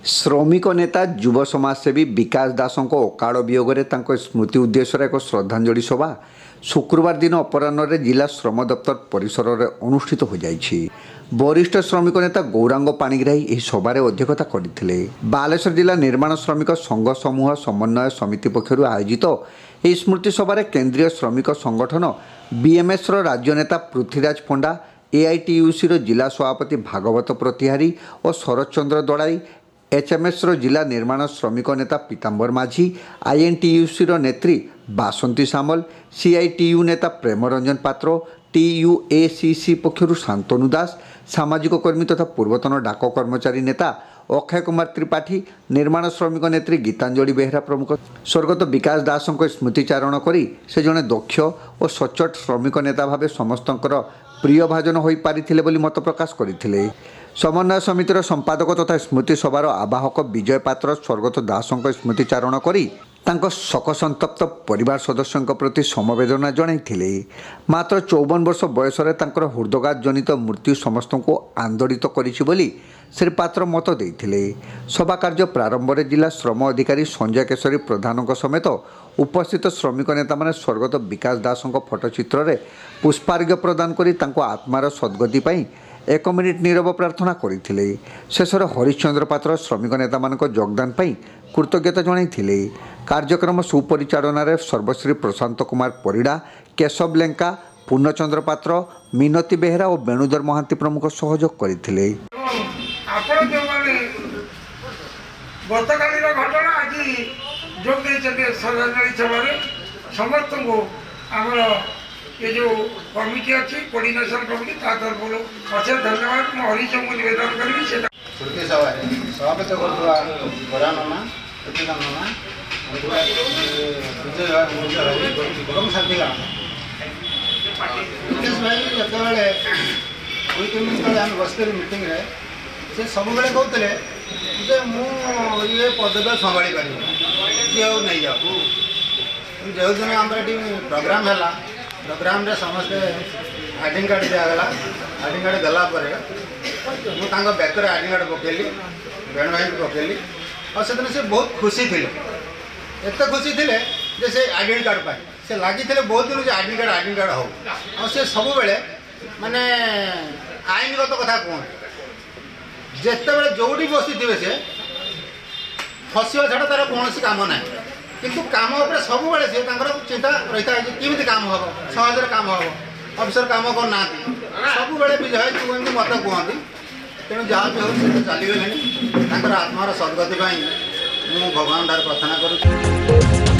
श्रमिक नेता युव समाजसेवी विकास दासଙ୍କ ଅକାଳ ବିୟୋଗରେ ତାଙ୍କ ସ୍ମୃତି ଉଦ୍ଦେଶ୍ୟରେ ଏକ ଶ୍ରଦ୍ଧାଞ୍ଜଳି ସଭା शुक्रवार दिन अपराह्न जिला श्रम दफ्तर परिसर में अनुष्ठित हो जाइछि। वरिष्ठ श्रमिक नेता गौरांग पाणिग्राही यह सभार अध्यक्षता करते। बालेश्वर जिला निर्माण श्रमिक संघ समूह समन्वय समिति पक्षर आयोजित यह स्मृति सभार केंद्रीय श्रमिक संगठन बीएमएस राज्य नेता पृथ्वीराज पंडा, एआईटीयूसी जिला सभापति भागवत प्रतिहारी और शरद चंद्र दड़ाई, एचएमएस जिला निर्माण श्रमिक नेता पीताम्बर माझी, आईएनटीयूसी नेत्री बासंती सामल, सीआईटीयू नेता प्रेमरंजन पात्र, टीयूएसीसी पक्षर शांतनु दास, सामाजिक कर्मी तथा पूर्वतन डाक कर्मचारी नेता अक्षय कुमार त्रिपाठी, निर्माण श्रमिक नेत्री गीतांजलि बेहरा प्रमुख स्वर्गत विकास दास स्मृतिचारण करी से जड़े दक्ष और सचोट श्रमिक नेता भाव समस्तंकर प्रिय भाजन हो पारिथिले बोली मत प्रकाश करथिले। समन्वय समितिर संपादक तथा स्मृति सभार आवाहक विजय पात्र स्वर्गत दास स्मृतिचारण करी तांको शोक संतप्त परिवार सदस्यों प्रति समवेदना जणाइथिले। मात्र 54 वर्ष बयस हृदघात जनित मृत्यु समस्त को आंदोलित करिछि बोली श्री पात्र मत देइथिले। सभा कार्य प्रारंभ में जिला श्रम अधिकारी संजय केशरी प्रधान समेत उपस्थित श्रमिक नेता माने स्वर्गत विकास दास फोटोचित्र में पुष्पार्घ्य प्रदान करी तांको आत्मार सद्गति पाई 1 मिनिट नीरव प्रार्थना करथिले। शेषर हरिश्चंद्र पात्र श्रमिक नेता मानक योगदान पाई कृतज्ञता जणाइथिले। कार्यक्रम सुपरिचालन में सर्वश्री प्रशांत कुमार परिड़ा, केशव लेंका, पूर्णचंद्र पात्र, मिनती बेहरा और वेणुधर महांती प्रमुख सहयोग करथिले। ये जो कमिटी अच्छी कोऑर्डिनेशन कमिटी तरफ अशेष धन्यवाद मैं हरिशं को निवेदन करी श्रुति सभा सभापति करना शांति भाई बस मीटिंग से सब कहते मुझे पदवी संभाली पारि नहीं जाओ जो दिन आम प्रोग्राम है प्रोग्राम रे समस्ते आईडी कार्ड दिगला। आईडी कार्ड देलापर मुझे बैकर आईडी कार्ड पकेली, वेणु भाई पकेली और से दिन से बहुत खुशी थे। एत खुशी थे से आईडी कार्ड पाए से लगी बहुत दिन आईडी कार्ड हो और से सब बेले माने आईनगत कथा कहते जिते बड़े जोटी बसी थे से फसवा छड़ा तार कौन काम ना किंतु काम उपर सब बेले सी चिंता रही है किमी काम हम सहज काम हम अफिसर काम करना सब बेले विजय तू मत कहती तेणु जहाँ भी हो चलीगले आत्मार सद्गति मुझे भगवान ठार प्रार्थना करुँ।